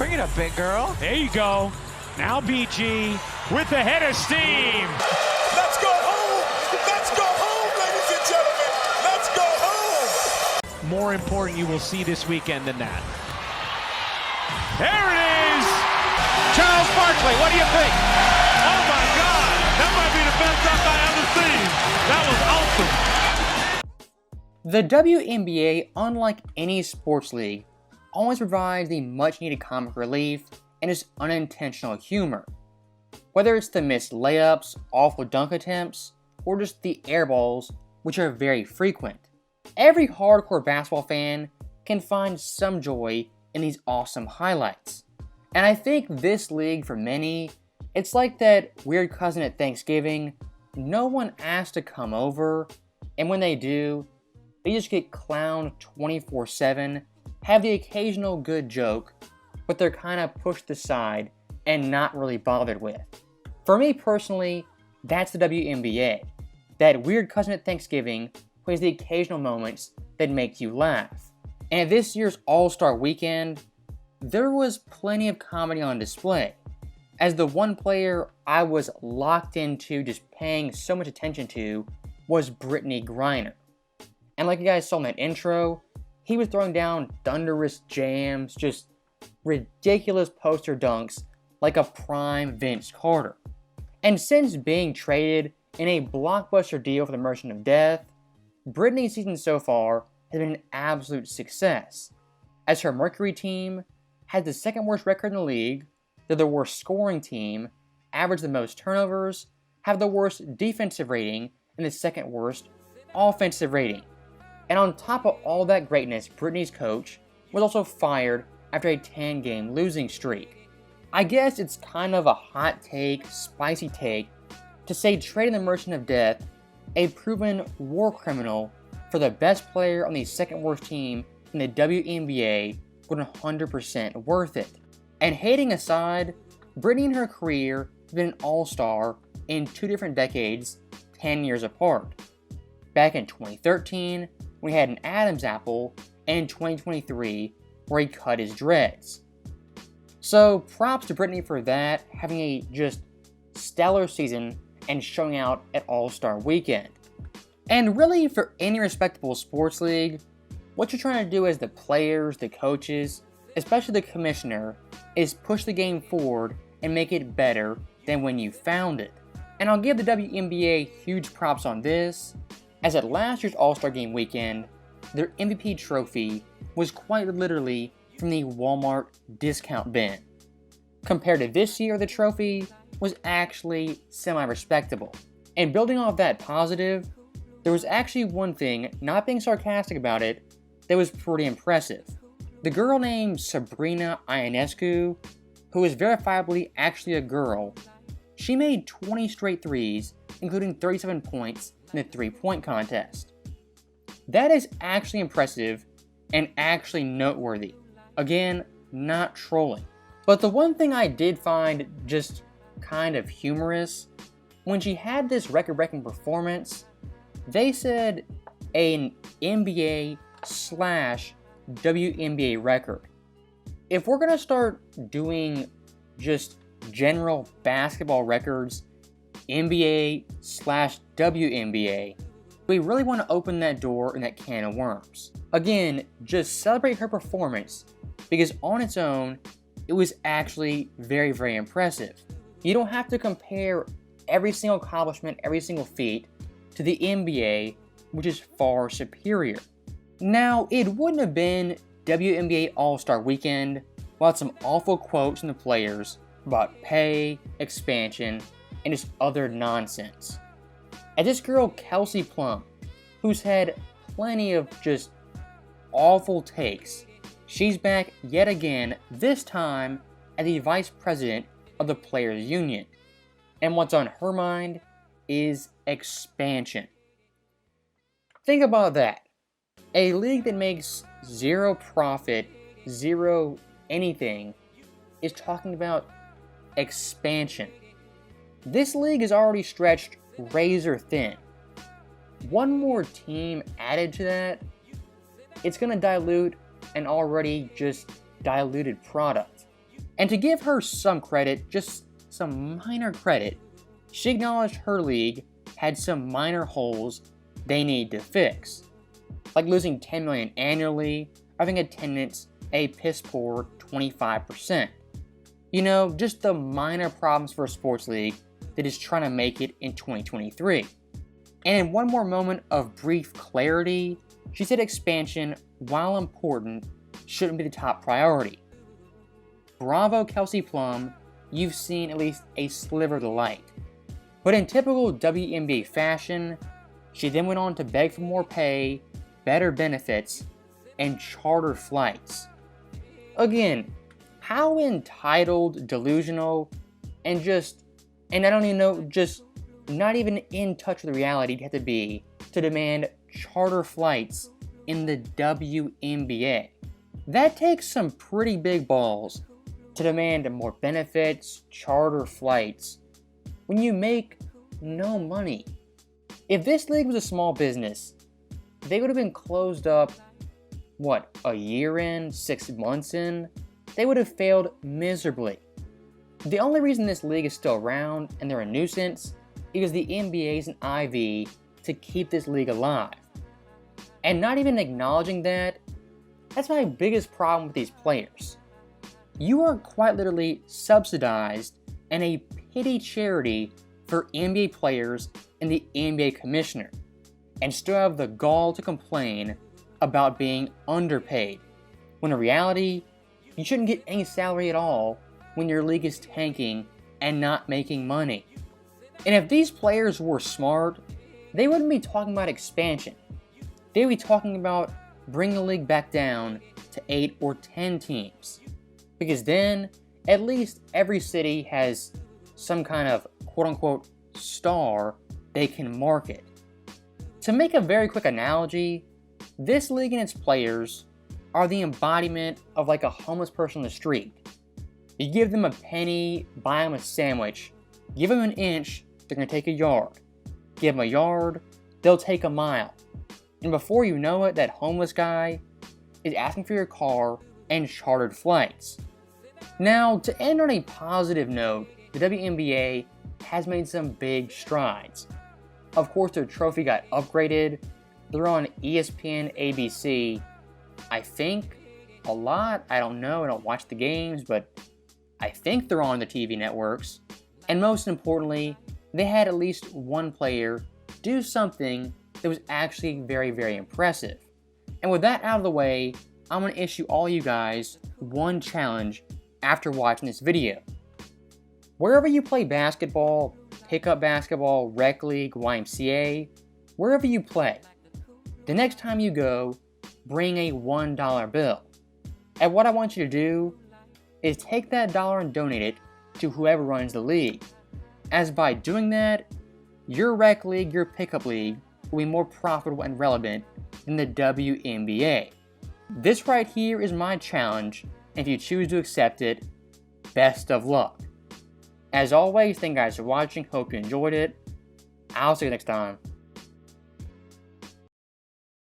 Bring it up, big girl. There you go. Now BG with the head of steam. Let's go home. Let's go home, ladies and gentlemen. Let's go home. More important you will see this weekend than that. There it is. Charles Barkley, what do you think? Oh my God, that might be the best dunk I ever seen. That was awesome. The WNBA, unlike any sports league, always provides the much-needed comic relief and its unintentional humor. Whether it's the missed layups, awful dunk attempts, or just the air balls, which are very frequent. Every hardcore basketball fan can find some joy in these awesome highlights. And I think this league, for many, it's like that weird cousin at Thanksgiving. No one asks to come over, and when they do, they just get clowned 24/7, have the occasional good joke, but they're kind of pushed aside and not really bothered with. For me personally, that's the WNBA. That weird cousin at Thanksgiving who has the occasional moments that make you laugh. And at this year's All-Star Weekend, there was plenty of comedy on display. As the one player I was locked into just paying so much attention to was Brittney Griner. And like you guys saw in that intro, he was throwing down thunderous jams, just ridiculous poster dunks like a prime Vince Carter. And since being traded in a blockbuster deal for the Merchant of Death, Brittney's season so far has been an absolute success, as her Mercury team has the second worst record in the league, they're the worst scoring team, average the most turnovers, have the worst defensive rating, and the second worst offensive rating. And on top of all that greatness, Brittney's coach was also fired after a 10-game losing streak. I guess it's kind of a hot take, spicy take, to say trading the Merchant of Death, a proven war criminal, for the best player on the second worst team in the WNBA was 100% worth it. And hating aside, Brittney in her career has been an all-star in 2 different decades, 10 years apart. Back in 2013, we had an Adam's apple, and in 2023, where he cut his dreads. So props to Brittney for that, having a just stellar season and showing out at All-Star Weekend. And really, for any respectable sports league, what you're trying to do as the players, the coaches, especially the commissioner, is push the game forward and make it better than when you found it. And I'll give the WNBA huge props on this, as at last year's All-Star Game weekend, their MVP trophy was quite literally from the Walmart discount bin. Compared to this year, the trophy was actually semi-respectable. And building off that positive, there was actually one thing, not being sarcastic about it, that was pretty impressive. The girl named Sabrina Ionescu, who is verifiably actually a girl, she made 20 straight threes, including 37 points in the three-point contest. That is actually impressive and actually noteworthy. Again, not trolling. But the one thing I did find just kind of humorous, when she had this record-breaking performance, they said an NBA/WNBA record. If we're gonna start doing just general basketball records, NBA/WNBA, we really want to open that door and that can of worms. Again, just celebrate her performance, because on its own, it was actually very, very impressive. You don't have to compare every single accomplishment, every single feat, to the NBA, which is far superior. Now, it wouldn't have been WNBA All-Star Weekend without some awful quotes from the players about pay, expansion, and just other nonsense. And this girl, Kelsey Plum, who's had plenty of just awful takes, she's back yet again, this time as the vice president of the Players Union. And what's on her mind is expansion. Think about that. A league that makes zero profit, zero anything, is talking about expansion. This league is already stretched razor thin. One more team added to that, it's going to dilute an already just diluted product. And to give her some credit, just some minor credit, she acknowledged her league had some minor holes they need to fix, like losing $10 million annually, having attendance a piss poor 25%. You know, just the minor problems for a sports league that is trying to make it in 2023. And in one more moment of brief clarity, she said expansion, while important, shouldn't be the top priority. Bravo, Kelsey Plum, you've seen at least a sliver of the light. But in typical WNBA fashion, she then went on to beg for more pay, better benefits, and charter flights. Again, how entitled, delusional, and I don't even know, just not even in touch with reality you have to be to demand charter flights in the WNBA. That takes some pretty big balls to demand more benefits, charter flights, when you make no money. If this league was a small business, they would have been closed up, a year in, 6 months in? They would have failed miserably. The only reason this league is still around and they're a nuisance is because the NBA is an IV to keep this league alive. And not even acknowledging that's my biggest problem with these players. You are quite literally subsidized and a pity charity for NBA players and the NBA commissioner, and still have the gall to complain about being underpaid, when in reality, you shouldn't get any salary at all when your league is tanking and not making money. And if these players were smart, they wouldn't be talking about expansion. They would be talking about bringing the league back down to 8 or 10 teams. Because then, at least every city has some kind of quote-unquote star they can market. To make a very quick analogy, this league and its players are the embodiment of like a homeless person on the street. You give them a penny, buy them a sandwich. Give them an inch, they're going to take a yard. Give them a yard, they'll take a mile. And before you know it, that homeless guy is asking for your car and chartered flights. Now, to end on a positive note, the WNBA has made some big strides. Of course, their trophy got upgraded. They're on ESPN, ABC, I think a lot. I don't know, I don't watch the games, but I think they're on the TV networks. And most importantly, they had at least one player do something that was actually very, very impressive. And with that out of the way, I'm going to issue all you guys one challenge after watching this video. Wherever you play basketball, pickup basketball, rec league, YMCA, wherever you play, the next time you go, bring a $1 bill. And what I want you to do is take that dollar and donate it to whoever runs the league. As by doing that, your rec league, your pickup league, will be more profitable and relevant than the WNBA. This right here is my challenge, and if you choose to accept it, best of luck. As always, thank you guys for watching, hope you enjoyed it. I'll see you next time.